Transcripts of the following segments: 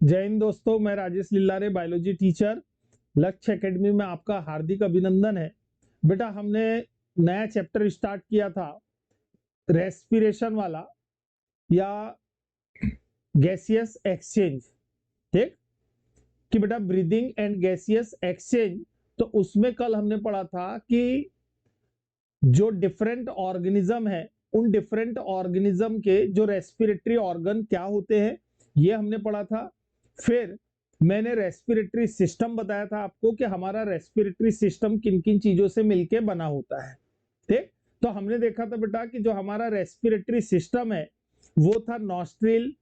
जय हिंद दोस्तों, मैं राजेश लिल्लारे, बायोलॉजी टीचर। लक्ष्य एकेडमी में आपका हार्दिक अभिनंदन है। बेटा, हमने नया चैप्टर स्टार्ट किया था रेस्पिरेशन वाला या गैसियस एक्सचेंज। ठीक कि बेटा ब्रीदिंग एंड गैसियस एक्सचेंज। तो उसमें कल हमने पढ़ा था कि जो डिफरेंट ऑर्गेनिज्म है, उन डिफरेंट ऑर्गेनिज्म के जो रेस्पिरेटरी ऑर्गन क्या होते हैं, ये हमने पढ़ा था। फिर मैंने रेस्पिरेटरी सिस्टम बताया था आपको कि हमारा रेस्पिरेटरी सिस्टम किन किन चीजों से मिलके बना होता है। ठीक, तो हमने देखा था बेटा कि जो हमारा रेस्पिरेटरी सिस्टम है वो था नॉस्ट्रिल,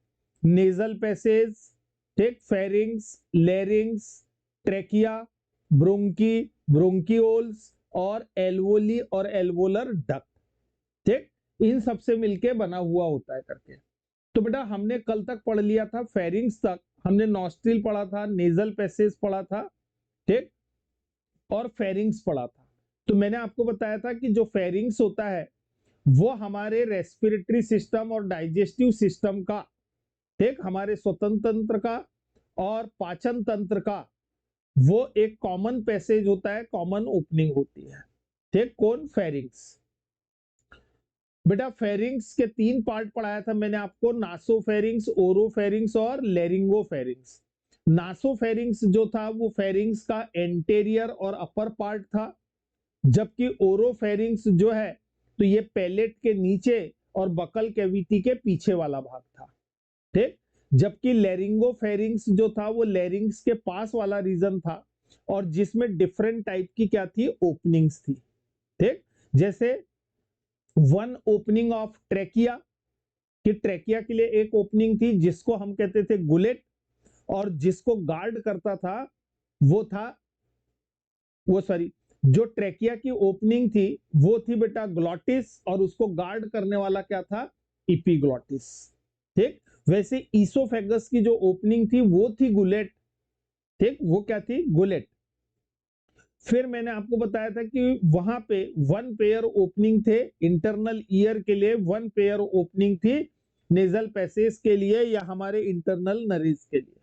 नेजल पैसेज, ठीक, pharynx, larynx, trachea, bronchi, bronchioles और एल्वोली और एल्वोलर डक्ट। ठीक, इन सब से मिलके बना हुआ होता है करके। तो बेटा हमने कल तक पढ़ लिया था फेरिंग्स तक, हमने नॉस्ट्रिल पढ़ा था, नेजल पैसेज पढ़ा था, ठीक, और फेरिंग्स पढ़ा था। तो मैंने आपको बताया था कि जो फेरिंग्स होता है वो हमारे रेस्पिरेटरी सिस्टम और डाइजेस्टिव सिस्टम का, ठीक, हमारे स्वतंत्र तंत्र का और पाचन तंत्र का वो एक कॉमन पैसेज होता है, कॉमन ओपनिंग होती है। ठीक, कौन? फेरिंग्स। बेटा फेरिंग्स के तीन पार्ट पढ़ाया था मैंने आपको, नासोफेरिंग्स, ओरोफेरिंग्स और लेरिंगोफेरिंग्स। नासोफेरिंग्स जो था वो फेरिंग्स का एंटेरियर और अपर पार्ट था, जबकि ओरोफेरिंग्स जो है तो ये पैलेट के नीचे और बकल कैविटी के पीछे वाला भाग था। ठीक, जबकि लेरिंगोफेरिंग्स जो था वो लेरिंग्स के पास वाला रीजन था और जिसमें डिफरेंट टाइप की क्या थी? ओपनिंग्स थी। ठीक, जैसे वन ओपनिंग ऑफ ट्रेकिया, कि ट्रेकिया के लिए एक ओपनिंग थी जिसको हम कहते थे गुलेट, और जिसको गार्ड करता था वो था, वो सॉरी, जो ट्रेकिया की ओपनिंग थी वो थी बेटा ग्लॉटिस, और उसको गार्ड करने वाला क्या था? इपीग्लॉटिस। ठीक, वैसे ईसोफेगस की जो ओपनिंग थी वो थी गुलेट। ठीक, वो क्या थी? गुलेट। फिर मैंने आपको बताया था कि वहां पे वन पेयर ओपनिंग थे इंटरनल ईयर के लिए, वन पेयर ओपनिंग थी नेजल पैसेज के लिए या हमारे इंटरनल नरीज के लिए।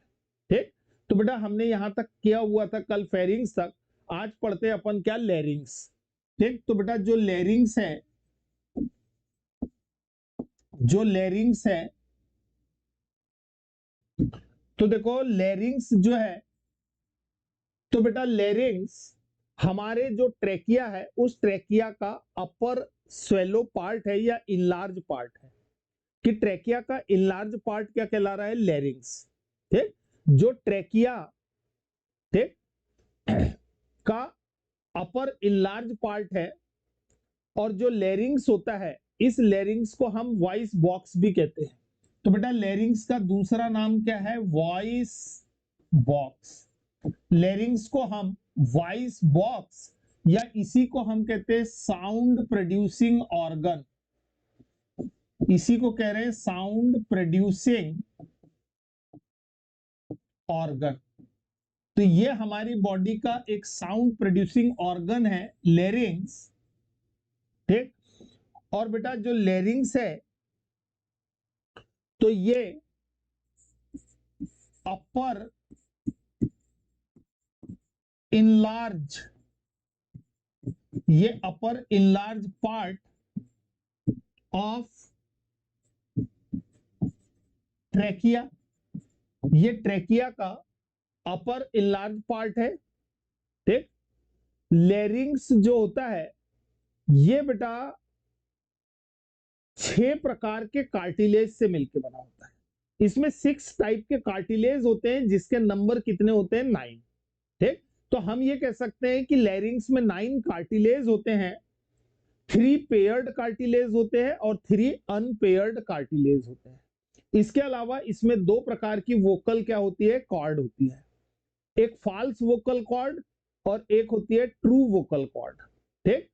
ठीक, तो बेटा हमने यहां तक किया हुआ था कल फेरिंग्स तक। आज पढ़ते हैं अपन क्या? लेरिंग्स। ठीक, तो बेटा जो लेरिंग्स है, जो लेरिंग्स है, तो देखो लेरिंग्स जो है, तो बेटा लेरिंग्स हमारे जो ट्रेकिया है उस ट्रेकिया का अपर स्वेलो पार्ट है या इनलार्ज पार्ट है। कि ट्रेकिया का इनलार्ज पार्ट क्या कहला रहा है? लेरिंग्स। ठीक, जो ट्रेकिया, ठीक, का अपर इनलार्ज पार्ट है, और जो लेरिंग्स होता है इस लेरिंग्स को हम वॉइस बॉक्स भी कहते हैं। तो बेटा लेरिंग्स का दूसरा नाम क्या है? Voice box. लेरिंग्स को हम वॉइस बॉक्स या इसी को हम कहते हैं साउंड प्रोड्यूसिंग ऑर्गन, इसी को कह रहे हैं साउंड प्रोड्यूसिंग ऑर्गन। तो ये हमारी बॉडी का एक साउंड प्रोड्यूसिंग ऑर्गन है लेरिंग्स। ठीक, और बेटा जो लेरिंग्स है तो ये अपर इनलार्ज, ये अपर इनलार्ज पार्ट ऑफ ट्रेकिया, ये ट्रेकिया का अपर इनलार्ज पार्ट है। ठीक, लेरिंग्स जो होता है ये बेटा 6 प्रकार के कार्टिलेज से मिलकर बना होता है। इसमें 6 टाइप के कार्टिलेज होते हैं जिसके नंबर कितने होते हैं? 9। ठीक, तो हम ये कह सकते हैं कि लेरिंग्स में 9 कार्टिलेज होते हैं, 3 पेयर्ड कार्टिलेज होते हैं और 3 अनपेयर्ड कार्टिलेज होते हैं। इसके अलावा इसमें 2 प्रकार की वोकल क्या होती है? कॉर्ड होती है। एक फॉल्स वोकल कॉर्ड और एक होती है ट्रू वोकल कॉर्ड। ठीक,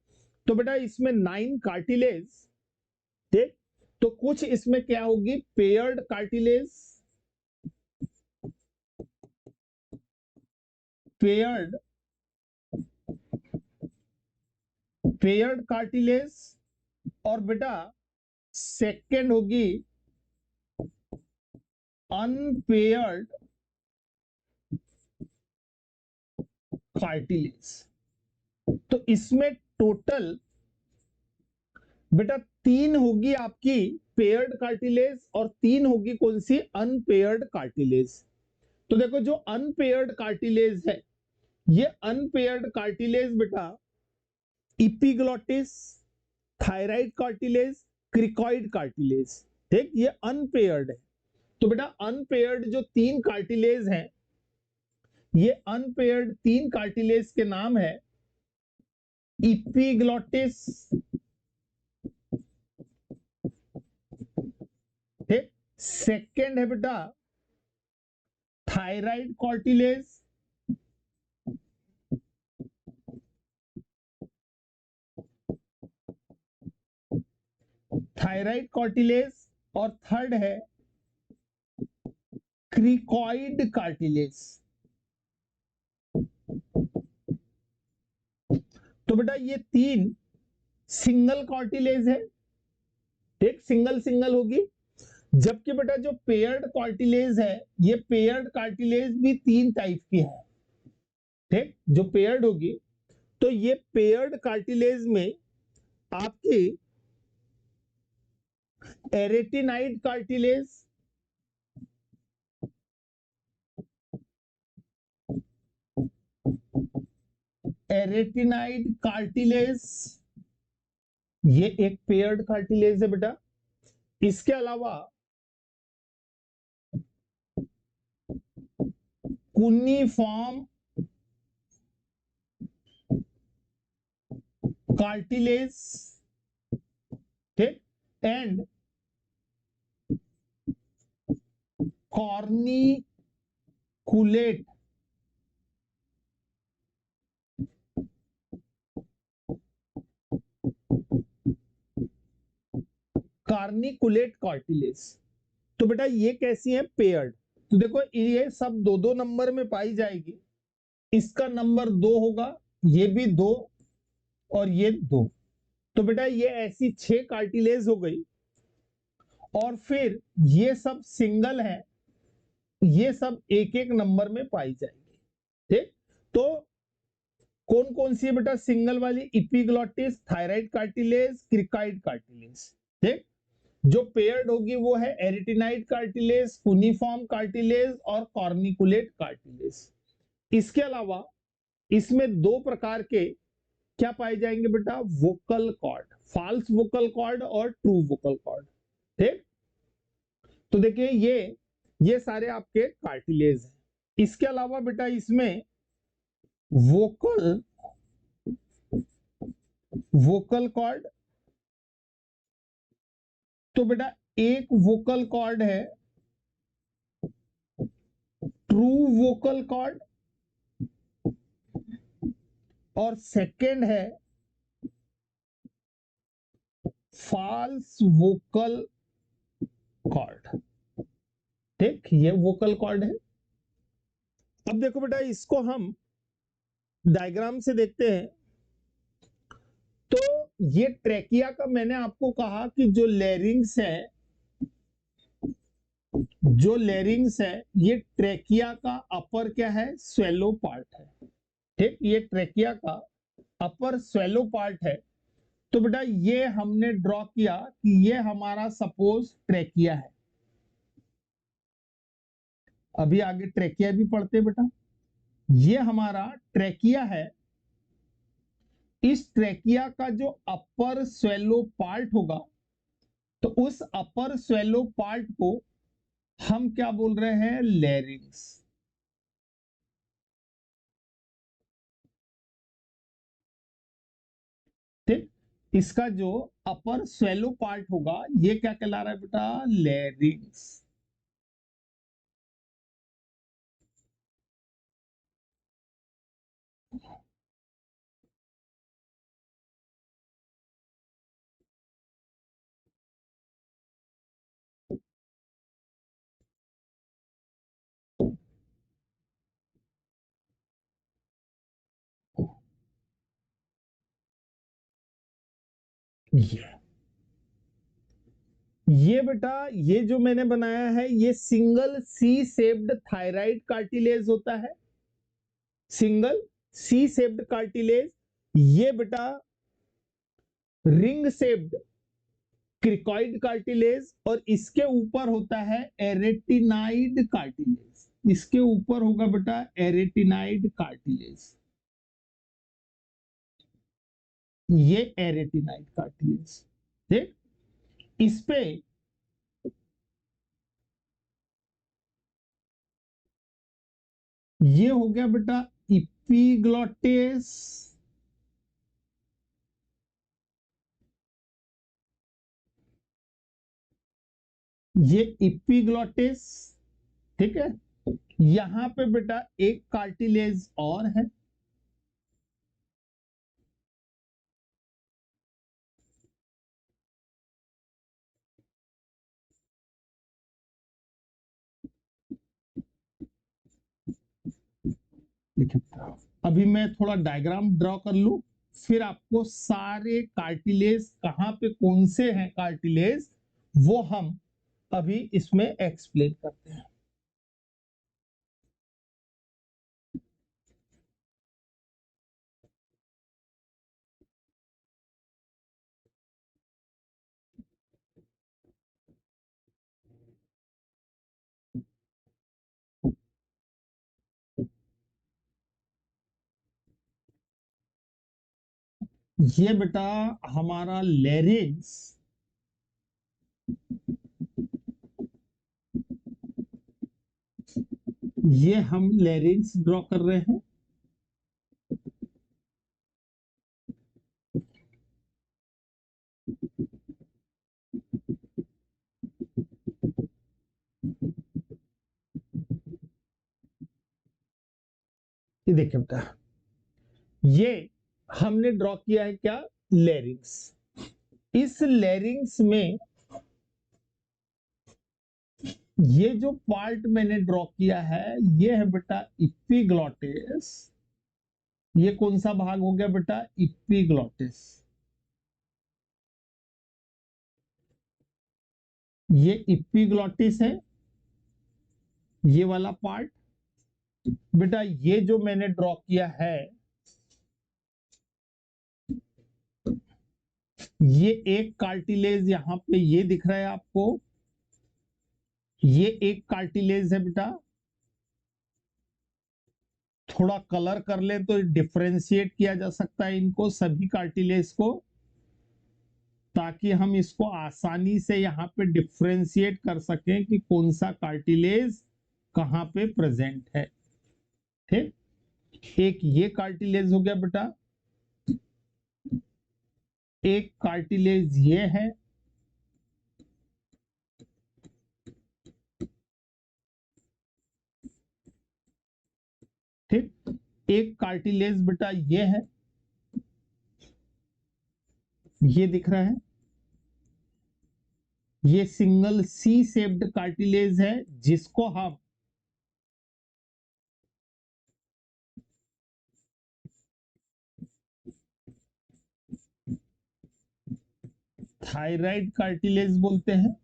तो बेटा इसमें 9 कार्टिलेज। ठीक, तो कुछ इसमें क्या होगी? Paired cartilage, paired paired cartilage, और बेटा सेकंड होगी अनपेयर्ड कार्टिलेज। तो इसमें टोटल बेटा 3 होगी आपकी पेयर्ड कार्टिलेज और 3 होगी कौन सी, अनपेयर्ड कार्टिलेज। तो देखो जो अनपेयर्ड कार्टिलेज है, ये अनपेयर्ड कार्टिलेज बेटा epiglottis, thyroid cartilage, cricoid cartilage, ठीक, ये अनपेयर्ड है। तो बेटा अनपेयर्ड जो 3 कार्टिलेज हैं, ये अनपेयर्ड 3 कार्टिलेज के नाम है इपिग्लोटिस, ठीक, सेकेंड है बेटा थायराइड कार्टिलेज, थायराइड कार्टिलेज, और थर्ड है क्रिकॉइड कार्टिलेज। तो बेटा ये 3 सिंगल कार्टिलेज है, ठीक, सिंगल सिंगल होगी। जबकि बेटा जो पेयर्ड कार्टिलेज है, ये पेयर्ड कार्टिलेज भी 3 टाइप की है, ठीक, जो पेयर्ड होगी। तो ये पेयर्ड कार्टिलेज में आपकी एरेटिनाइड कार्टिलेज, एरेटिनाइड कार्टिलेज, ये एक पेयर्ड कार्टिलेज है बेटा। इसके अलावा कुनिफॉर्म कार्टिलेज, ठीक, एंड कॉर्निकुलेट कार्निकुलेट कार्टिलेज। तो बेटा ये कैसी है, पेयर्ड। तो देखो ये सब 2-2 नंबर में पाई जाएगी। इसका नंबर 2 होगा, ये भी 2 और ये 2। तो बेटा ये ऐसी 6 कार्टिलेज हो गई। और फिर ये सब सिंगल है, ये सब एक एक नंबर में पाई जाएगी, ठीक। तो कौन कौन सी है बेटा सिंगल वाली, epiglottis, thyroid cartilage, cricoid cartilage, ठीक। जो पेयर्ड होगी वो है एरिटिनाइड कार्टिलेज, कुनिफॉर्म कार्टिलेज और कॉर्निकुलेट कार्टिलेज। इसके अलावा इसमें 2 प्रकार के क्या पाए जाएंगे बेटा, vocal cord, false vocal cord और ट्रू वोकल कॉर्ड, ठीक। तो देखिए ये सारे आपके कार्टिलेज हैं। इसके अलावा बेटा इसमें वोकल कॉर्ड, तो बेटा एक वोकल कॉर्ड है ट्रू वोकल कॉर्ड और सेकंड है फॉल्स वोकल कॉर्ड, ठीक, ये वोकल कॉर्ड है। अब देखो बेटा इसको हम डायग्राम से देखते हैं। तो ये ट्रेकिया का मैंने आपको कहा कि जो लैरिंग्स है, जो लैरिंग्स है ये ट्रेकिया का अपर क्या है, स्वेलो पार्ट है, ठीक, ये ट्रेकिया का अपर स्वेलो पार्ट है। तो बेटा ये हमने ड्रॉ किया कि ये हमारा सपोज ट्रेकिया है। अभी आगे ट्रेकिया भी पढ़ते हैं बेटा। ये हमारा ट्रेकिया है। इस ट्रेकिया का जो अपर स्वेलो पार्ट होगा, तो उस अपर स्वेलो पार्ट को हम क्या बोल रहे हैं, लैरिंग्स, ठीक। इसका जो अपर स्वेलो पार्ट होगा ये क्या कहला रहा है बेटा, लैरिंग्स। ये बेटा ये जो मैंने बनाया है ये single C shaped thyroid cartilage होता है, सिंगल सी शेप्ड कार्टिलेज, ये बेटा रिंग शेप्ड क्रिकॉइड कार्टिलेज, और इसके ऊपर होता है एरेटिनाइड कार्टिलेज, इसके ऊपर होगा बेटा एरेटिनाइड कार्टिलेज, ये एरेटिनाइड कार्टिलेज। ठीक, इस पे ये हो गया बेटा इपीग्लॉटिस, ये इपीग्लॉटिस। ठीक है, यहां पे बेटा एक कार्टिलेज और है, देखिए अभी मैं थोड़ा डायग्राम ड्रॉ कर लूं, फिर आपको सारे कार्टिलेज कहां पे कौन से हैं कार्टिलेज वो हम अभी इसमें एक्सप्लेन करते हैं। ये बेटा हमारा लेरिंग्स, ये हम लेरिंग्स ड्रॉ कर रहे हैं। ये देखिए बेटा, ये हमने ड्रॉ किया है क्या, लेरिंग्स। इस लेरिंग्स में ये जो पार्ट मैंने ड्रॉ किया है ये है बेटा इपीग्लॉटिस, ये कौन सा भाग हो गया बेटा, इपीग्लॉटिस। ये इपीग्लॉटिस है, ये वाला पार्ट बेटा। ये जो मैंने ड्रॉ किया है ये एक कार्टिलेज यहां पे ये दिख रहा है आपको, ये एक कार्टिलेज है बेटा। थोड़ा कलर कर ले तो डिफरेंशिएट किया जा सकता है इनको सभी कार्टिलेज को, ताकि हम इसको आसानी से यहां पे डिफरेंशिएट कर सकें कि कौन सा कार्टिलेज कहां पे प्रेजेंट है। ठीक, एक ये कार्टिलेज हो गया बेटा, एक कार्टिलेज ये है, ठीक, एक कार्टिलेज बेटा ये है, ये दिख रहा है, ये सिंगल सी शेप्ड कार्टिलेज है जिसको हम थायराइड कार्टिलेज बोलते हैं।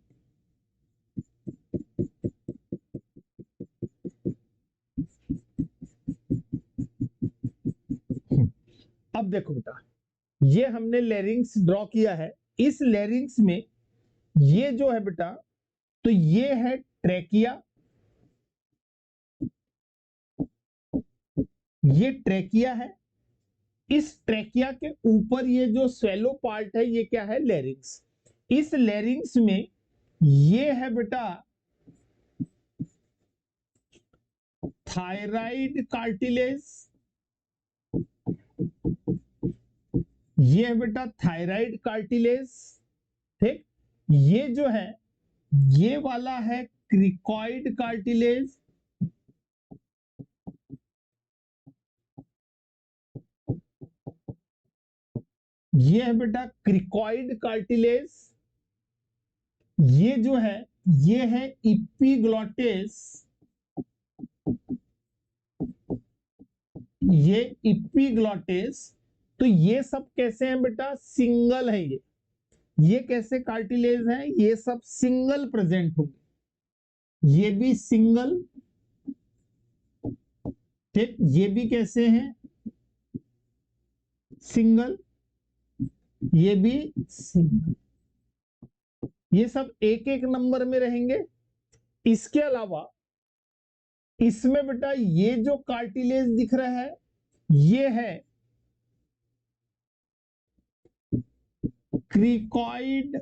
अब देखो बेटा, ये हमने लेरिंग्स ड्रॉ किया है, इस लेरिंग्स में ये जो है बेटा, तो ये है ट्रेकिया, ये ट्रेकिया है। इस ट्रेकिया के ऊपर ये जो स्वेलो पार्ट है ये क्या है, लेरिंग्स। इस लेरिंग्स में ये है बेटा थायराइड कार्टिलेज, ये है बेटा थायराइड कार्टिलेज। ठीक, ये जो है ये वाला है क्रिकॉइड कार्टिलेज, ये है बेटा क्रिकॉइड कार्टिलेज। ये जो है ये है इपीग्लॉटिस, ये इपीग्लॉटिस। तो ये सब कैसे हैं बेटा, सिंगल है। ये कैसे कार्टिलेज हैं, ये सब सिंगल प्रेजेंट होंगे, ये भी सिंगल। ठीक, ये भी कैसे हैं, सिंगल, ये भी सिंगल, ये सब एक एक नंबर में रहेंगे। इसके अलावा इसमें बेटा ये जो कार्टिलेज दिख रहा है ये है क्रिकॉइड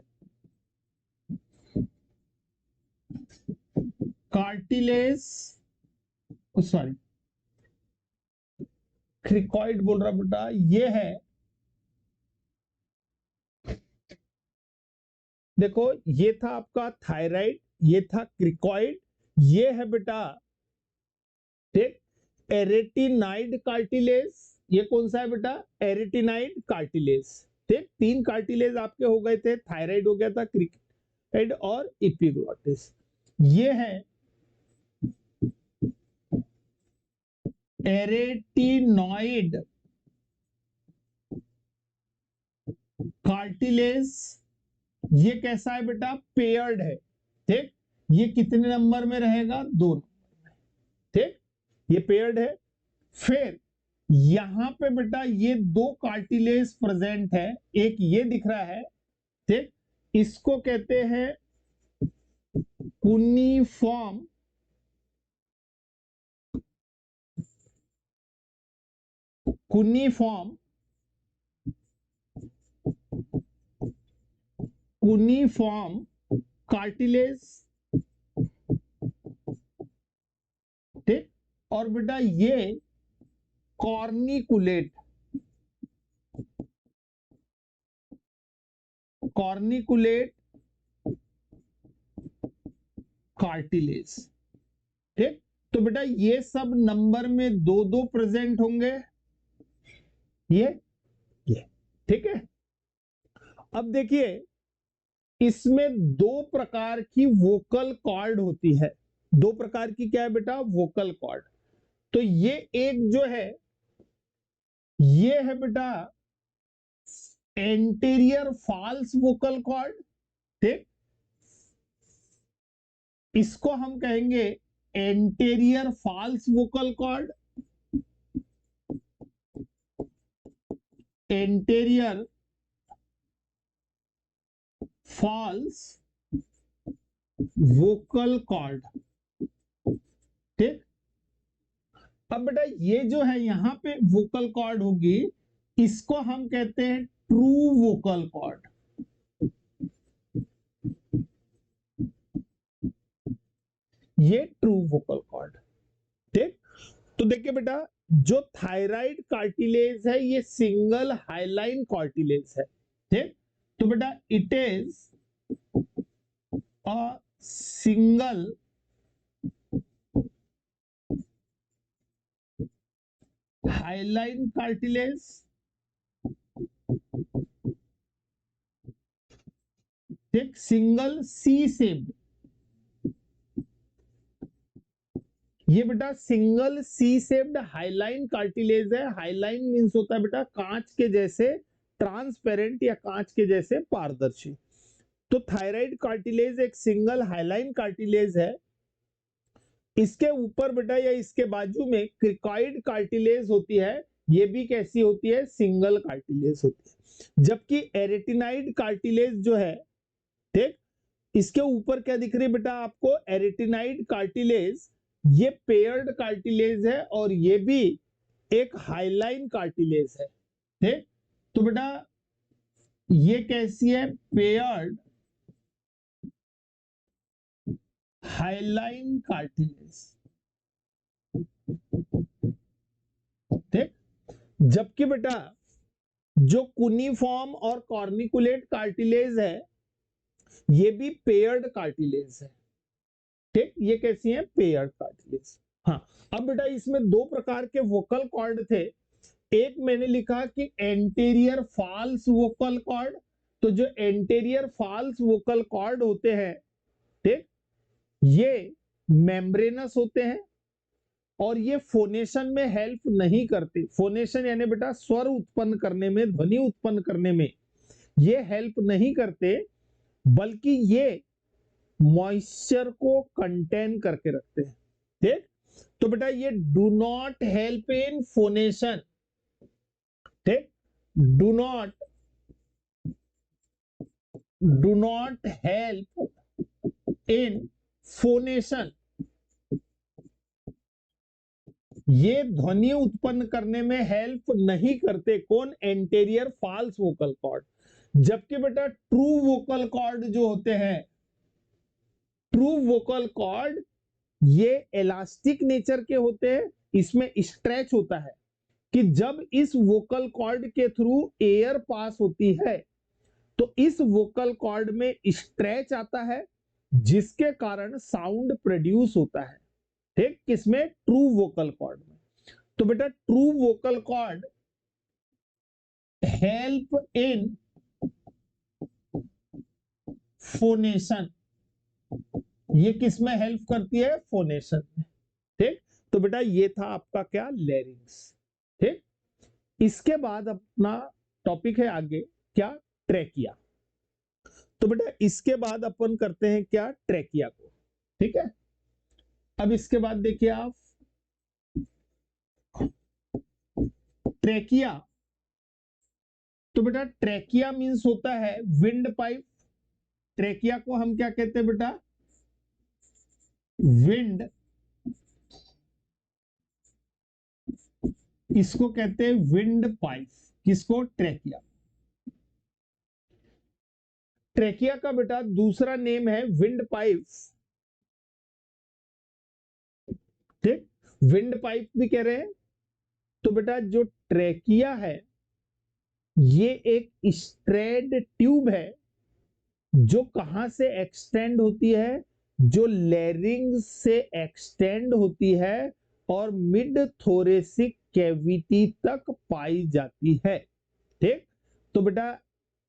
कार्टिलेज, सॉरी क्रिकॉइड बोल रहा बेटा, ये है, देखो ये था आपका थायराइड, ये था क्रिकॉइड, ये है बेटा ठीक एरेटिनाइड कार्टिलेज। ये कौन सा है बेटा? एरेटिनाइड कार्टिलेज। ठीक, तीन कार्टिलेज आपके हो गए थे, थायराइड हो गया था, क्रिकॉइड और एपिग्लॉटिस। ये है एरेटिनॉइड कार्टिलेज। ये कैसा है बेटा? पेयर्ड है। ठीक, ये कितने नंबर में रहेगा? 2 नंबर में। ठीक, ये पेयर्ड है। फिर यहां पे बेटा ये 2 कार्टिलेज प्रेजेंट है, एक ये दिख रहा है, ठीक, इसको कहते हैं कुनिफॉर्म कुनिफॉर्म कुनिफॉर्म कार्टिलेज। ठीक, और बेटा ये कॉर्निकुलेट कार्टिलेज। ठीक, तो बेटा ये सब नंबर में 2-2 प्रेजेंट होंगे, ये ठीक है। अब देखिए इसमें 2 प्रकार की वोकल कॉर्ड होती है। 2 प्रकार की क्या है बेटा? Vocal cord. तो ये एक जो है ये है बेटा एंटीरियर फॉल्स वोकल कॉर्ड। ठीक, इसको हम कहेंगे anterior false vocal cord, anterior false vocal cord. ठीक, अब बेटा ये जो है यहां पे वोकल कॉर्ड होगी, इसको हम कहते हैं ट्रू वोकल कॉर्ड। ये ट्रू वोकल कॉर्ड। ठीक, तो देखिए बेटा जो थायराइड कार्टिलेज है ये सिंगल हाइलाइन कार्टिलेज है। ठीक, तो बेटा it is a single hyaline cartilage. ठीक, सिंगल सी शेप्ड, ये बेटा single C shaped hyaline cartilage है। हाइलाइन मींस होता है बेटा कांच के जैसे ट्रांसपेरेंट या कांच के जैसे पारदर्शी। तो थायराइड कार्टिलेज एक सिंगल हाइलाइन कार्टिलेज है। इसके ऊपर बेटा या इसके बाजू में क्रिकॉइड कार्टिलेज होती है, ये भी कैसी होती है? सिंगल कार्टिलेज होती है। जबकि एरेटिनाइड कार्टिलेज जो है, ठीक, इसके ऊपर क्या दिख रही है बेटा आपको? एरेटिनाइड कार्टिलेज, ये पेयर्ड कार्टिलेज है और ये भी एक हाइलाइन कार्टिलेज है। ठीक, तो बेटा ये कैसी है? Paired hyaline cartilage. ठीक, जबकि बेटा जो कुनिफॉर्म और कॉर्निकुलेट कार्टिलेज है ये भी पेयर्ड कार्टिलेज है। ठीक, ये कैसी है? Paired cartilage. हाँ, अब बेटा इसमें 2 प्रकार के वोकल कॉर्ड थे। एक मैंने लिखा कि एंटीरियर फॉल्स वोकल कॉर्ड। तो जो एंटीरियर फॉल्स वोकल कॉर्ड होते हैं, ठीक, ये मेम्ब्रेनस होते हैं और ये फोनेशन में हेल्प नहीं करते। फोनेशन यानी बेटा स्वर उत्पन्न करने में, ध्वनि उत्पन्न करने में ये हेल्प नहीं करते, बल्कि ये मॉइस्चर को कंटेन करके रखते हैं। ठीक, तो बेटा ये do not help in phonation. ठीक, do not help in phonation, ये ध्वनि उत्पन्न करने में हेल्प नहीं करते। कौन? Anterior false vocal cord. जबकि बेटा ट्रू वोकल कॉर्ड जो होते हैं, ट्रू वोकल कॉर्ड ये इलास्टिक नेचर के होते हैं, इसमें स्ट्रेच होता है कि जब इस वोकल कॉर्ड के थ्रू एयर पास होती है तो इस वोकल कॉर्ड में स्ट्रेच आता है, जिसके कारण साउंड प्रोड्यूस होता है। ठीक, किसमें? ट्रू वोकल कॉर्ड में। तो बेटा true vocal cord help in phonation, ये किसमें हेल्प करती है? फोनेशन में। ठीक, तो बेटा ये था आपका क्या? लैरिंग्स। ठीक, इसके बाद अपना टॉपिक है आगे क्या? ट्रैकिया। तो बेटा इसके बाद अपन करते हैं क्या? ट्रैकिया को। ठीक है, अब इसके बाद देखिए आप ट्रैकिया। तो बेटा ट्रैकिया मींस होता है विंड पाइप। ट्रैकिया को हम क्या कहते हैं बेटा? विंड, इसको कहते हैं विंड पाइप। किसको? ट्रैकिया। ट्रैकिया का बेटा दूसरा नेम है विंड पाइप। ठीक, विंड पाइप भी कह रहे हैं। तो बेटा जो ट्रैकिया है ये एक स्ट्रेड ट्यूब है जो कहां से एक्सटेंड होती है? जो लैरिंग से एक्सटेंड होती है और मिड थोरेसिक कैविटी तक पाई जाती है। ठीक, तो बेटा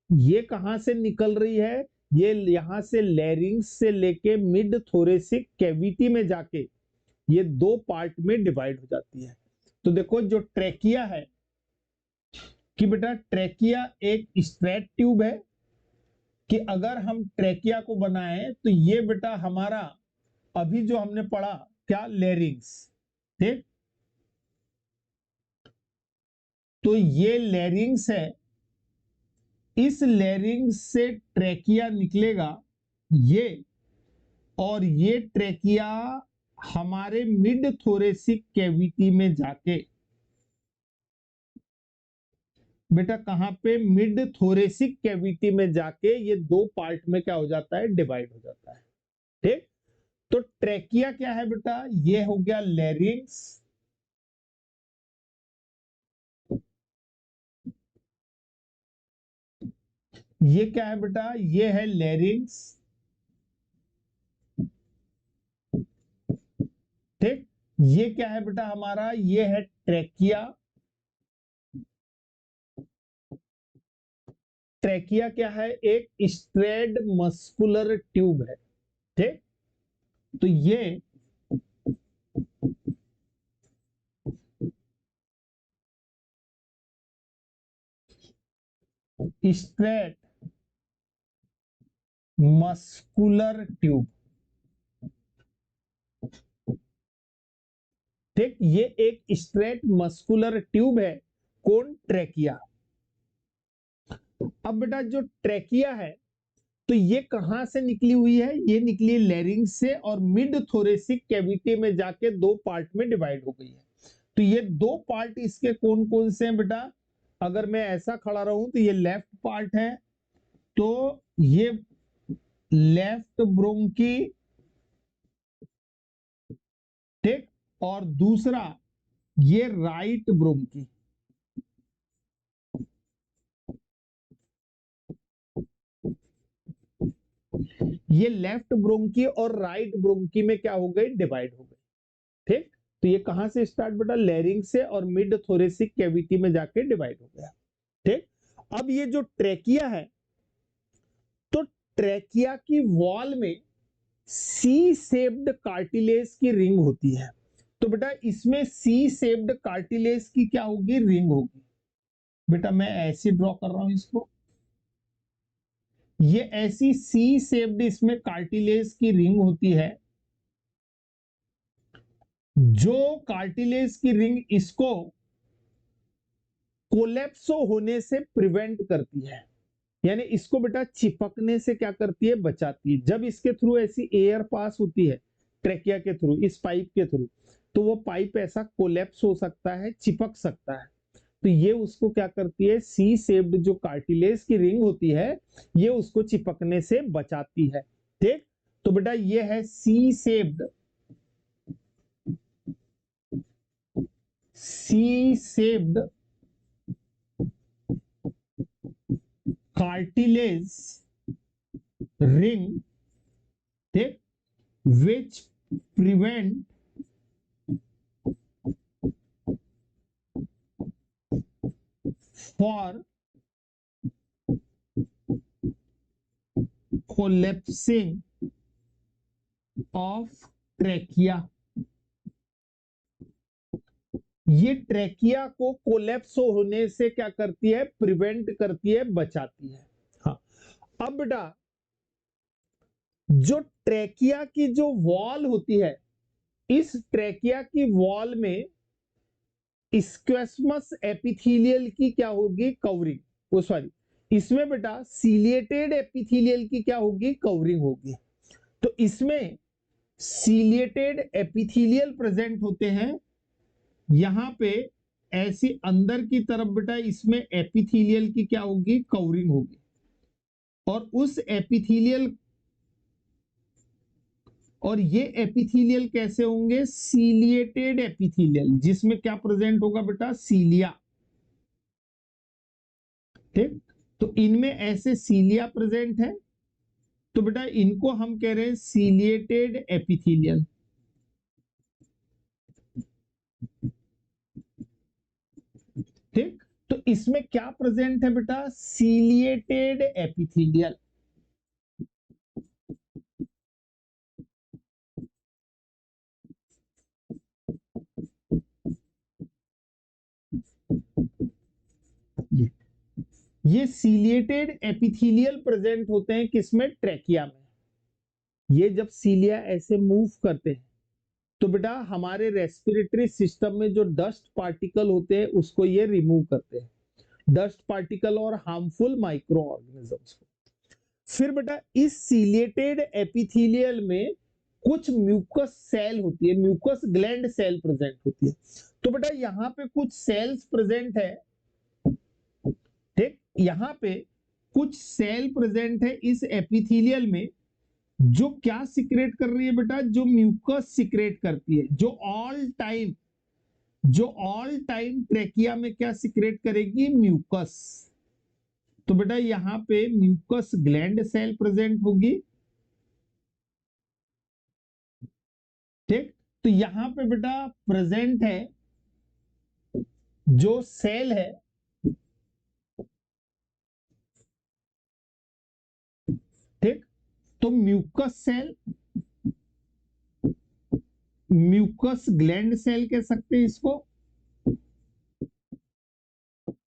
ये कहां से निकल रही है? ये यहां से लैरिंग्स से लेके मिड थोरेसिक कैविटी में जाके ये दो पार्ट में डिवाइड हो जाती है। तो देखो जो ट्रैकिया है कि बेटा ट्रैकिया एक स्ट्रेट ट्यूब है कि अगर हम ट्रैकिया को बनाएं तो ये बेटा हमारा अभी जो हमने पढ़ा क्या? लैरिंग्स। ठीक, तो ये लैरिंग्स है, इस लैरिंग्स से ट्रैकिया निकलेगा ये, और ये ट्रैकिया हमारे मिड थोरेसिक कैविटी में जाके बेटा कहां पे? मिड थोरेसिक कैविटी में जाके ये दो पार्ट में क्या हो जाता है? डिवाइड हो जाता है। ठीक, तो ट्रैकिया क्या है बेटा? ये हो गया लैरिंग्स, ये क्या है बेटा? ये है लैरिंग्स। ठीक, ये क्या है बेटा हमारा? ये है ट्रैकिया। ट्रैकिया क्या है? एक स्ट्रेड मस्कुलर ट्यूब है। ठीक, तो ये स्ट्रेट मस्कुलर ट्यूब। ठीक, ये एक स्ट्रेट मस्कुलर ट्यूब है। कौन? ट्रैकिया। अब बेटा जो ट्रैकिया है तो ये कहां से निकली हुई है? ये निकली लैरिंग से और मिड थोरेसिक कैविटी में जाके दो पार्ट में डिवाइड हो गई है। तो ये दो पार्ट इसके कौन कौन से हैं बेटा? अगर मैं ऐसा खड़ा रहूं तो ये लेफ्ट पार्ट है, तो ये लेफ्ट ब्रोंकी। ठीक, और दूसरा ये राइट ब्रोंकी। ये लेफ्ट ब्रोंकी और राइट ब्रोंकी में क्या हो गई? डिवाइड हो गई। ठीक, तो ये कहां से स्टार्ट बेटा? लैरिंग से और मिड थोरेसिक कैविटी में जाके डिवाइड हो गया। ठीक, अब ये जो ट्रैकिया है तो ट्रैकिया की वॉल में सी शेप्ड कार्टिलेज की रिंग होती है। तो बेटा इसमें सी शेप्ड कार्टिलेज की क्या होगी? रिंग होगी। बेटा मैं ऐसे ड्रॉ कर रहा हूं इसको, ये ऐसी सी शेप्ड इसमें कार्टिलेज की रिंग होती है। जो कार्टिलेज की रिंग इसको कोलैप्स होने से प्रिवेंट करती है, यानी इसको बेटा चिपकने से क्या करती है, बचाती है। जब इसके थ्रू ऐसी एयर पास होती है ट्रेकिया के थ्रू, इस पाइप के थ्रू, तो वो पाइप ऐसा कोलैप्स हो सकता है, चिपक सकता है। तो ये उसको क्या करती है, सी शेप्ड जो कार्टिलेज की रिंग होती है ये उसको चिपकने से बचाती है। ठीक, तो बेटा ये है सी शेप्ड कार्टिलेज रिंग, ठीक, which prevent for collapsing of trachea। ये ट्रेकिया को कोलैप्स होने से क्या करती है, प्रिवेंट करती है, बचाती है। हाँ, अब बेटा जो ट्रेकिया की जो वॉल होती है, इस ट्रेकिया की वॉल में स्क्वेस्मस एपिथेलियल की क्या होगी, कवरिंग, वो सॉरी, इसमें बेटा सीलिएटेड एपिथेलियल की क्या होगी, कवरिंग होगी। तो इसमें सीलिएटेड एपिथेलियल प्रेजेंट होते हैं, यहां पे ऐसी अंदर की तरफ बेटा इसमें एपिथेलियल की क्या होगी, कवरिंग होगी। और उस एपिथेलियल, और ये एपिथेलियल कैसे होंगे, सीलिएटेड एपिथेलियल, जिसमें क्या प्रेजेंट होगा बेटा, सीलिया। ठीक, तो इनमें ऐसे सीलिया प्रेजेंट है, तो बेटा इनको हम कह रहे हैं सीलिएटेड एपिथेलियल। ठीक, तो इसमें क्या प्रेजेंट है बेटा, सीलिएटेड एपिथेलियल। ये सीलिएटेड एपिथेलियल प्रेजेंट होते हैं किसमें, ट्रेकिया में। ये जब सीलिया ऐसे मूव करते हैं तो बेटा हमारे रेस्पिरेटरी सिस्टम में जो डस्ट पार्टिकल होते हैं उसको ये रिमूव करते हैं, डस्ट पार्टिकल और हार्मफुल माइक्रो ऑर्गेनिजम्स को। फिर बेटा इस सीलिएटेड एपिथेलियल में कुछ म्यूकस सेल होती है, म्यूकस ग्लैंड सेल प्रेजेंट होती है। तो बेटा यहां पे कुछ सेल्स प्रेजेंट है, ठीक, यहां पे कुछ सेल प्रेजेंट है इस एपिथेलियल में, जो क्या सिक्रेट कर रही है बेटा, जो म्यूकस सिक्रेट करती है, जो ऑल टाइम ट्रेकिया में क्या सिक्रेट करेगी, म्यूकस। तो बेटा यहां पे म्यूकस ग्लैंड सेल प्रेजेंट होगी। ठीक, तो यहां पे बेटा प्रेजेंट है जो सेल है, ठीक, तो mucus cell, mucus gland cell कह सकते हैं इसको।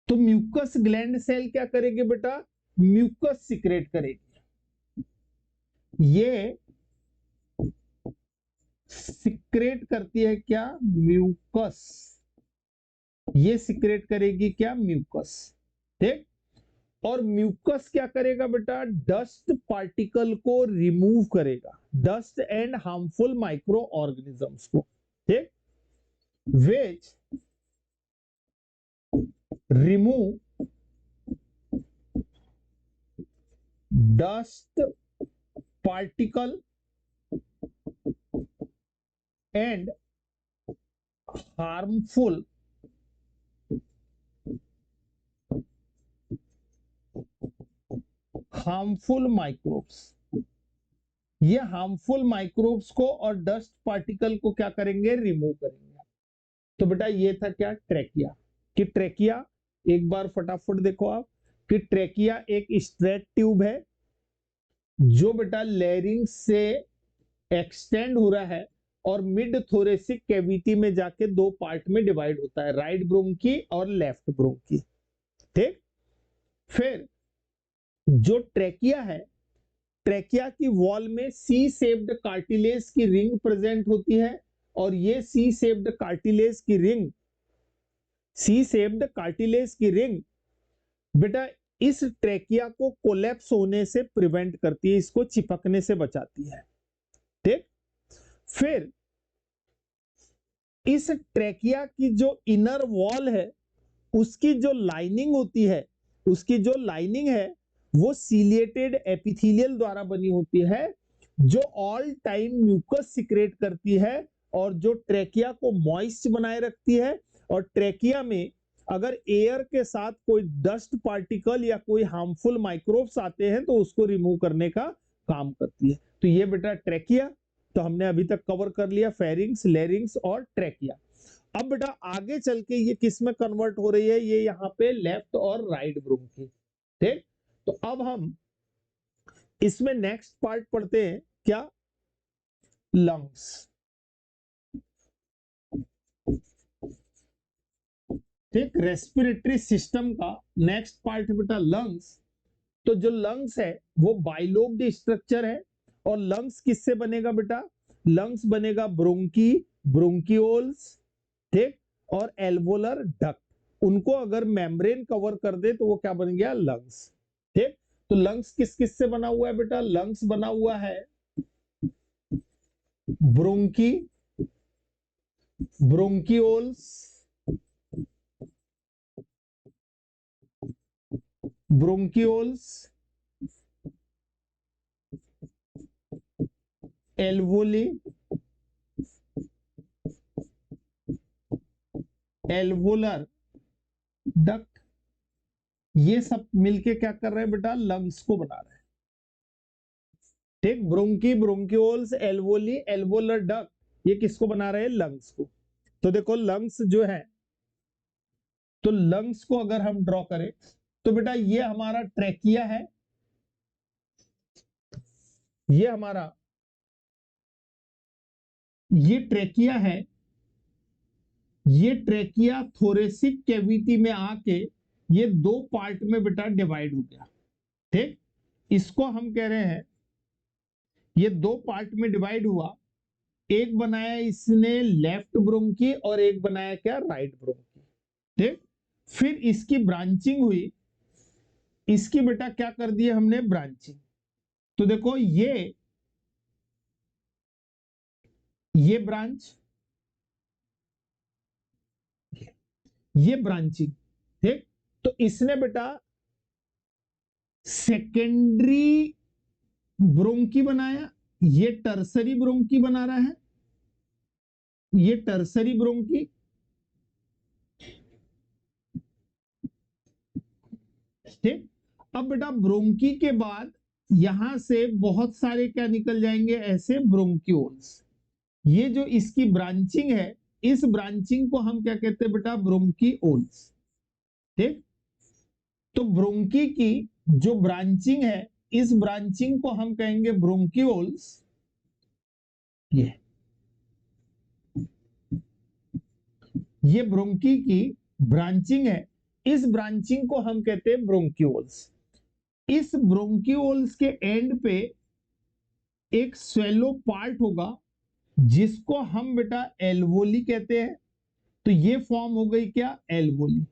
तो म्यूकस ग्लैंड सेल क्या करेगी बेटा, म्यूकस सिक्रेट करेगी। ये सिक्रेट करती है क्या, म्यूकस। ये सिक्रेट करेगी क्या, म्यूकस। ठीक, और म्यूकस क्या करेगा बेटा, डस्ट पार्टिकल को रिमूव करेगा, dust and harmful micro organisms को। ठीक, which remove dust particle and harmful microbes. ये हार्मफुल माइक्रोब्स को और डस्ट पार्टिकल को क्या करेंगे, रिमूव करेंगे। तो बेटा ये था क्या, ट्रेकिया। कि ट्रेकिया, एक बार फटाफट देखो आप, कि ट्रेकिया एक स्ट्रेट ट्यूब है जो बेटा लेरिंग से एक्सटेंड हो रहा है और मिड थोरेसिक कैविटी में जाके दो पार्ट में डिवाइड होता है, राइट ब्रोंकी और लेफ्ट ब्रोंकी। ठीक, फिर जो ट्रेकिया है, ट्रेकिया की वॉल में सी शेप्ड कार्टिलेज की रिंग प्रेजेंट होती है, और ये सी शेप्ड कार्टिलेज की रिंग सी शेप्ड कार्टिलेज की रिंग बेटा इस ट्रेकिया को कोलैप्स होने से प्रिवेंट करती है, इसको चिपकने से बचाती है। ठीक, फिर इस ट्रेकिया की जो इनर वॉल है उसकी जो लाइनिंग होती है, उसकी जो लाइनिंग है वो सीलिएटेड एपिथेलियल द्वारा बनी होती है, जो ऑल टाइम म्यूकस सिक्रेट करती है और जो ट्रेकिया को मॉइस्ट बनाए रखती है। और ट्रेकिया में अगर एयर के साथ कोई डस्ट पार्टिकल या कोई हार्मफुल माइक्रोब्स आते हैं तो उसको रिमूव करने का काम करती है। तो ये बेटा ट्रेकिया तो हमने अभी तक कवर कर लिया, फेरिंग्स, लेरिंग्स और ट्रेकिया। अब बेटा आगे चल के ये किस में कन्वर्ट हो रही है, ये यहाँ पे लेफ्ट और राइट ब्रोंकी। ठीक, तो अब हम इसमें नेक्स्ट पार्ट पढ़ते हैं, क्या, लंग्स। ठीक, रेस्पिरेटरी सिस्टम का नेक्स्ट पार्ट है बेटा लंग्स। तो जो लंग्स है वो बाइलोब्ड स्ट्रक्चर है और लंग्स किससे बनेगा बेटा, लंग्स बनेगा ब्रोंकी, ब्रोंकियोल्स, ठीक, और एल्वोलर डक्ट। उनको अगर मेम्ब्रेन कवर कर दे तो वो क्या बन गया, लंग्स। ठीक, तो लंग्स किस किस से बना हुआ है बेटा, लंग्स बना हुआ है bronchi, bronchioles, bronchioles, alveoli, alveolar duct, ये सब मिलके क्या कर रहे हैं बेटा, लंग्स को बना रहे हैं। ठीक, bronchi, bronchioles, alveoli, alveolar duct, ये किसको बना रहे हैं, लंग्स को। तो देखो लंग्स जो है, तो लंग्स को अगर हम ड्रॉ करें तो बेटा ये हमारा ट्रेकिया है, ये हमारा ये ट्रेकिया है, ये ट्रेकिया थोरेसिक कैविटी में आके ये दो पार्ट में बेटा डिवाइड हो गया। ठीक, इसको हम कह रहे हैं, ये दो पार्ट में डिवाइड हुआ, एक बनाया इसने लेफ्ट ब्रोंकी और एक बनाया क्या, राइट ब्रोंकी। ठीक, फिर इसकी ब्रांचिंग हुई, इसकी बेटा क्या कर दिए हमने, ब्रांचिंग। तो देखो ये ब्रांच, ये ब्रांचिंग। ठीक, तो इसने बेटा सेकेंडरी ब्रोंकी बनाया, ये टर्सरी ब्रोंकी बना रहा है, ये टर्सरी ब्रोंकी। ठीक, अब बेटा ब्रोंकी के बाद यहां से बहुत सारे क्या निकल जाएंगे, ऐसे ब्रोंक्यूल्स। ये जो इसकी ब्रांचिंग है, इस ब्रांचिंग को हम क्या कहते हैं बेटा, ब्रोंकीओल्स। ठीक, तो ब्रोंकी की जो ब्रांचिंग है, इस ब्रांचिंग को हम कहेंगे ब्रोंकियोल्स। ये ब्रोंकी की ब्रांचिंग है, इस ब्रांचिंग को हम कहते हैं ब्रोंकियोल्स। इस ब्रोंकियोल्स के एंड पे एक स्वेलो पार्ट होगा जिसको हम बेटा एल्वोली कहते हैं। तो ये फॉर्म हो गई क्या, एल्वोली।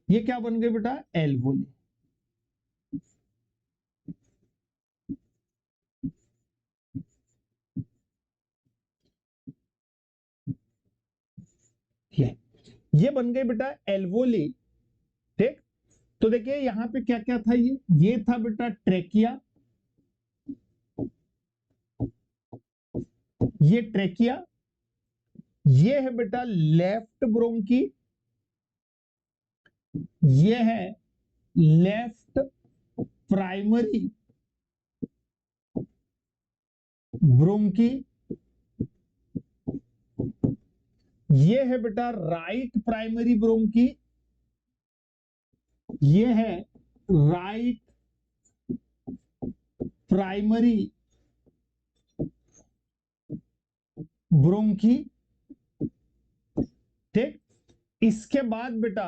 ये क्या बन गई बेटा, एल्वोली। ये बन गई बेटा एल्वोली। ठीक, तो देखिए यहां पे क्या क्या था, ये था बेटा ट्रेकिया, ये ट्रेकिया, ये है बेटा लेफ्ट ब्रोंकी, ये है लेफ्ट प्राइमरी ब्रोंकी, ये है बेटा राइट प्राइमरी ब्रोंकी, ये है राइट प्राइमरी ब्रोंकी। ठीक, इसके बाद बेटा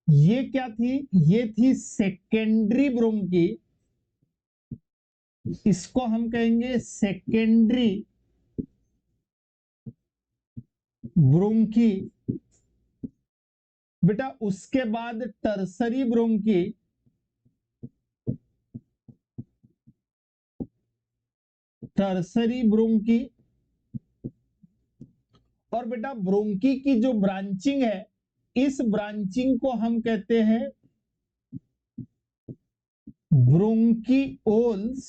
ये क्या थी, ये थी सेकेंडरी ब्रोंकी, इसको हम कहेंगे सेकेंडरी ब्रोंकी, बेटा उसके बाद टर्सरी ब्रोंकी, टर्सरी ब्रोंकी, और बेटा ब्रोंकी की जो ब्रांचिंग है, इस ब्रांचिंग को हम कहते हैं ब्रोंकियोल्स।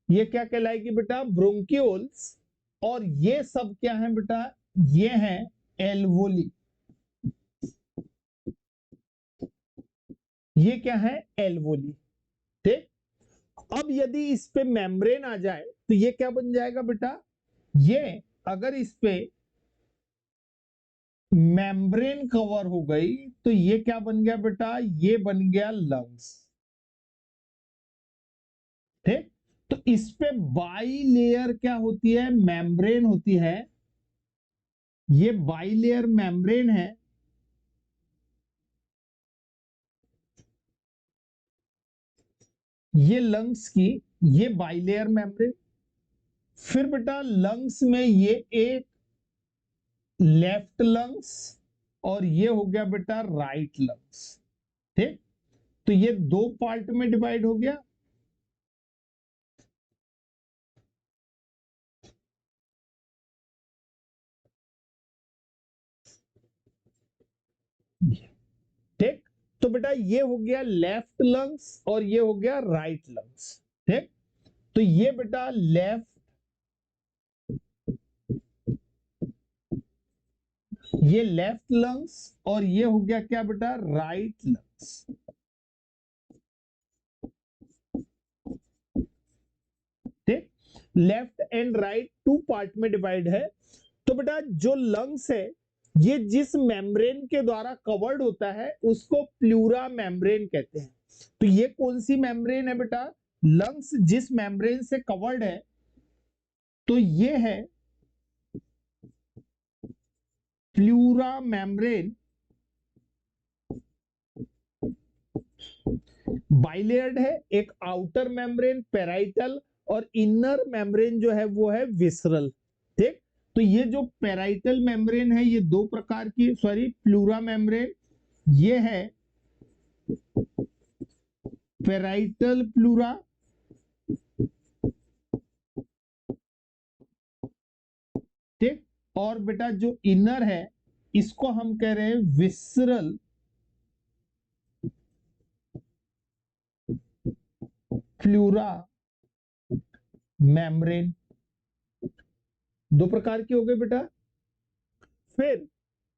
ये क्या कहलाएगी बेटा? ब्रोंकियोल्स। और ये सब क्या है बेटा? ये है एल्वोली। ये क्या है? एल्वोली। ठीक। अब यदि इस पे मेम्ब्रेन आ जाए तो ये क्या बन जाएगा बेटा? ये अगर इस पे मेम्ब्रेन कवर हो गई तो ये क्या बन गया बेटा? ये बन गया लंग्स। ठीक। तो इस पे बाई लेयर क्या होती है? मेम्ब्रेन होती है। ये बाई लेयर मेम्ब्रेन है। ये लंग्स की ये बाई लेयर मेम्ब्रेन। फिर बेटा लंग्स में ये एक लेफ्ट लंग्स और ये हो गया बेटा राइट लंग्स। ठीक। तो ये दो पार्ट में डिवाइड हो गया। ठीक। तो बेटा ये हो गया लेफ्ट लंग्स और ये हो गया राइट लंग्स। ठीक। तो ये बेटा लेफ्ट, ये लेफ्ट लंग्स और ये हो गया क्या बेटा? Right lungs. ठीक। Left and right two part में डिवाइड है। तो बेटा जो लंग्स है ये जिस मेम्ब्रेन के द्वारा कवर्ड होता है उसको प्लूरा मेम्ब्रेन कहते हैं। तो ये कौन सी मेम्ब्रेन है बेटा? लंग्स जिस मेम्ब्रेन से कवर्ड है तो ये है प्लूरा मेम्ब्रेन। बाइलेयर्ड है, एक आउटर मेम्ब्रेन पेराइटल और इनर मेम्ब्रेन जो है वो है विसरल। ठीक। तो ये जो पेराइटल मेम्ब्रेन है ये दो प्रकार की, सॉरी प्लूरा मेम्ब्रेन, ये है पेराइटल प्लूरा, ठीक। और बेटा जो इनर है इसको हम कह रहे हैं विसरल प्लूरा मेम्ब्रेन। दो प्रकार की हो गई बेटा। फिर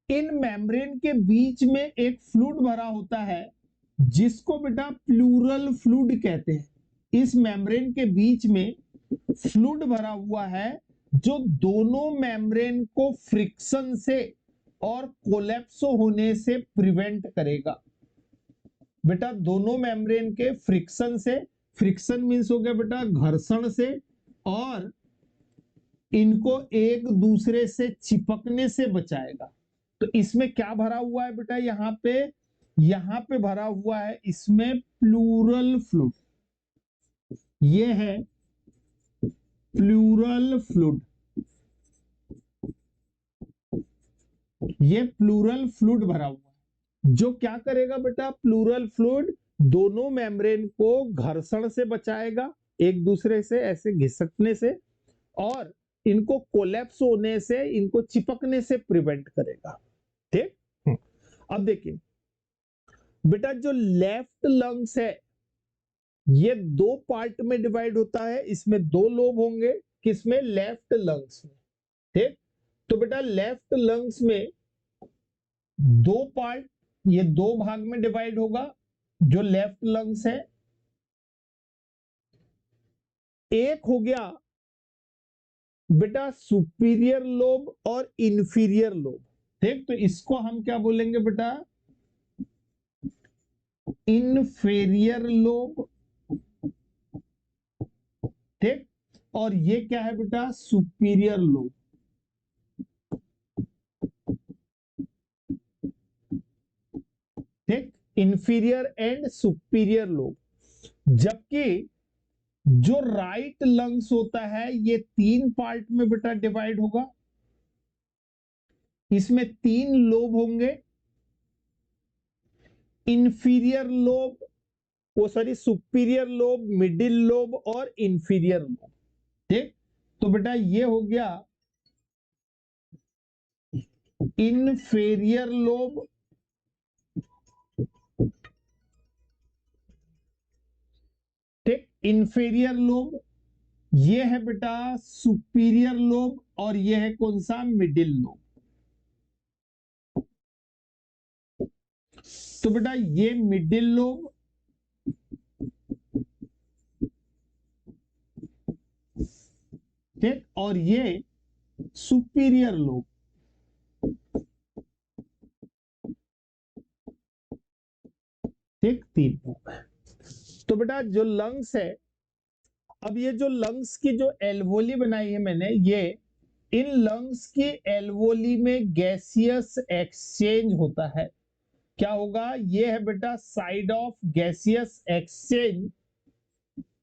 इन मेम्ब्रेन के बीच में एक फ्लूइड भरा होता है जिसको बेटा प्लूरल फ्लूइड कहते हैं। इस मेम्ब्रेन के बीच में फ्लूइड भरा हुआ है जो दोनों मेम्ब्रेन को फ्रिक्शन से और कोलैप्स होने से प्रिवेंट करेगा। बेटा दोनों मेम्ब्रेन के फ्रिक्शन से, फ्रिक्शन मींस हो गया बेटा घर्षण से, और इनको एक दूसरे से चिपकने से बचाएगा। तो इसमें क्या भरा हुआ है बेटा? यहां पे भरा हुआ है इसमें प्लूरल फ्लूइड। ये है प्लूरल फ्लूइड। ये प्लूरल फ्लूइड भरा हुआ है जो क्या करेगा बेटा? प्लूरल फ्लूइड दोनों मेम्ब्रेन को घर्षण से बचाएगा, एक दूसरे से ऐसे घिसकने से, और इनको कोलैप्स होने से, इनको चिपकने से प्रिवेंट करेगा। ठीक। अब देखिए बेटा जो लेफ्ट लंग्स है ये दो पार्ट में डिवाइड होता है, इसमें दो लोब होंगे। किसमें? लेफ्ट लंग्स में। ठीक। तो बेटा लेफ्ट लंग्स में दो पार्ट, ये दो भाग में डिवाइड होगा जो लेफ्ट लंग्स है। एक हो गया बेटा सुपीरियर लोब और इंफीरियर लोब। ठीक। तो इसको हम क्या बोलेंगे बेटा? Inferior lobe. ठीक। और ये क्या है बेटा? Superior lobe. ठीक। Inferior and superior lobe. जबकि जो राइट लंग्स होता है ये तीन पार्ट में बेटा डिवाइड होगा। इसमें 3 लोब होंगे, इंफीरियर लोब, वो sorry superior lobe, middle lobe और इंफीरियर लोब। ठीक, तो बेटा ये हो गया इंफीरियर लोब, ठीक, इंफीरियर लोब, ये है बेटा सुपीरियर लोब और ये है कौन सा, मिडिल लोब। तो बेटा ये मिडिल लोब, ठीक, और ये सुपीरियर लोब। ठीक, 3 लोब है। तो बेटा जो लंग्स है, अब ये जो लंग्स की जो एल्वोली बनाई है मैंने, ये इन लंग्स की एल्वोली में गैसियस एक्सचेंज होता है। क्या होगा, ये है बेटा साइड ऑफ गैसियस एक्सचेंज,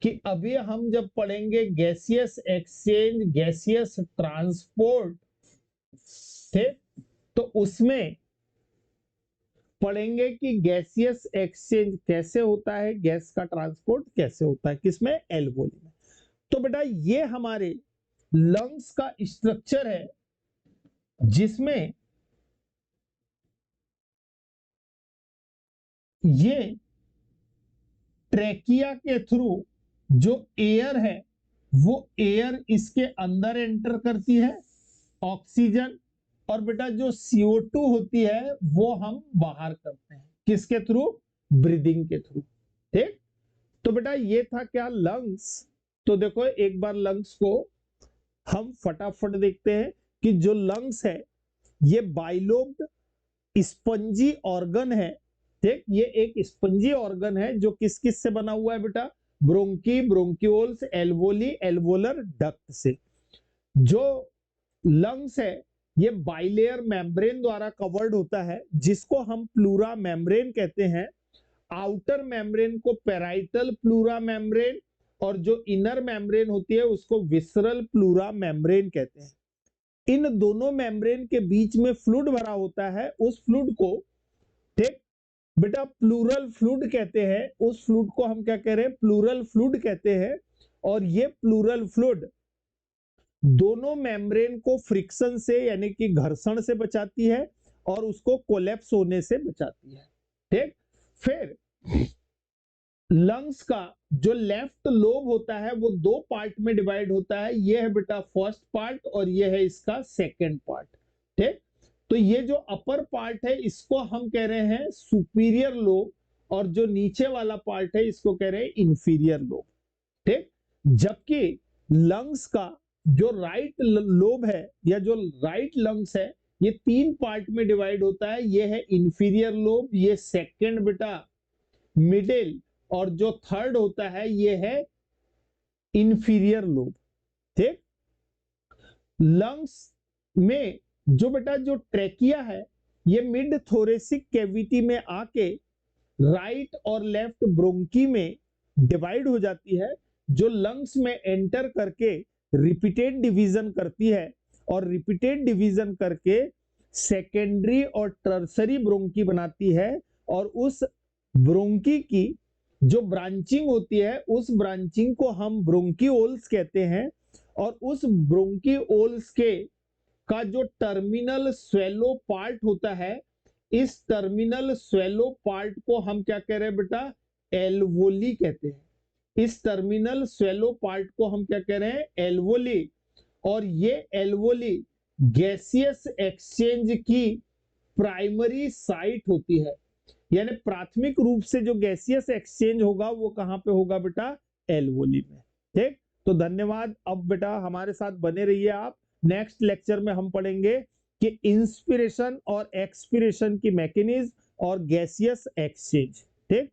कि अभी हम जब पढ़ेंगे गैसियस एक्सचेंज, गैसियस ट्रांसपोर्ट, ठीक, तो उसमें पढ़ेंगे कि गैसियस एक्सचेंज कैसे होता है, गैस का ट्रांसपोर्ट कैसे होता है, किसमें, एल्वोली में। तो बेटा ये हमारे लंग्स का स्ट्रक्चर है, जिसमें ये ट्रेकिया के थ्रू जो एयर है, वो एयर इसके अंदर एंटर करती है, ऑक्सीजन, और बेटा जो CO2 होती है वो हम बाहर करते हैं, किसके थ्रू, ब्रीदिंग के थ्रू। ठीक, तो बेटा ये था क्या, लंग्स। तो देखो एक बार लंग्स को हम फटाफट देखते हैं कि जो लंग्स है ये बाइलोब्ड स्पंजी ऑर्गन है। ठीक, ये एक स्पंजी ऑर्गन है जो किस किस से बना हुआ है बेटा, bronchi, bronchioles, alveoli, alveolar duct से। जो लंग्स है ये बाइलेयर मेम्ब्रेन द्वारा कवर्ड होता है, जिसको हम प्लूरा मेम्ब्रेन कहते हैं। आउटर मेम्ब्रेन को पेराइटल प्लूरा मेम्ब्रेन, और जो इनर मेम्ब्रेन होती है उसको विसरल प्लूरा मेम्ब्रेन कहते हैं। इन दोनों मेम्ब्रेन के बीच में फ्लूइड भरा होता है, उस फ्लूइड को, ठीक बेटा, प्लूरल फ्लूइड कहते हैं। उस फ्लूइड को हम क्या कह रहे हैं, प्लूरल फ्लूइड कहते हैं। और ये प्लूरल फ्लूइड दोनों मेम्ब्रेन को फ्रिक्शन से यानी कि घर्षण से बचाती है और उसको कोलैप्स होने से बचाती है। ठीक, फिर लंग्स का जो लेफ्ट लोब होता है वो 2 पार्ट में डिवाइड होता है। ये है बेटा फर्स्ट पार्ट और ये है इसका सेकंड पार्ट। ठीक, तो ये जो अपर पार्ट है इसको हम कह रहे हैं सुपीरियर लोब, और जो नीचे वाला पार्ट है इसको कह रहे हैं इंफीरियर लोब। ठीक, जबकि लंग्स का जो राइट लोब है या जो राइट लंग्स है, ये 3 पार्ट में डिवाइड होता है। ये है इंफीरियर लोब, ये सेकंड बेटा मिडिल, और जो थर्ड होता है ये है इंफीरियर लोब। ठीक, लंग्स में जो बेटा जो ट्रेकिया है ये मिड थोरेसिक कैविटी में आके राइट और लेफ्ट ब्रोंकी में डिवाइड हो जाती है, जो लंग्स में एंटर करके रिपीटेड डिवीजन करती है, और रिपीटेड डिवीजन करके सेकेंडरी और टर्सरी ब्रोंकी बनाती है। और उस ब्रोंकी की जो ब्रांचिंग होती है, उस ब्रांचिंग को हम ब्रोंकियोल्स कहते हैं। और उस ब्रोंकियोल्स के का जो टर्मिनल स्वेलो पार्ट होता है, इस टर्मिनल स्वेलो पार्ट को हम क्या कह रहे हैं बेटा, एल्वोली कहते हैं। इस टर्मिनल स्वेलो पार्ट को हम क्या कह रहे हैं, एल्वोली। और ये एल्वोली गैसियस एक्सचेंज की प्राइमरी साइट होती है, यानी प्राथमिक रूप से जो गैसियस एक्सचेंज होगा वो कहां पे होगा बेटा, एल्वोली में। ठीक, तो धन्यवाद। अब बेटा हमारे साथ बने रहिए आप। नेक्स्ट लेक्चर में हम पढ़ेंगे कि इंस्पिरेशन और एक्सपिरेशन की मैकेनिज्म और गैसियस एक्सचेंज। ठीक।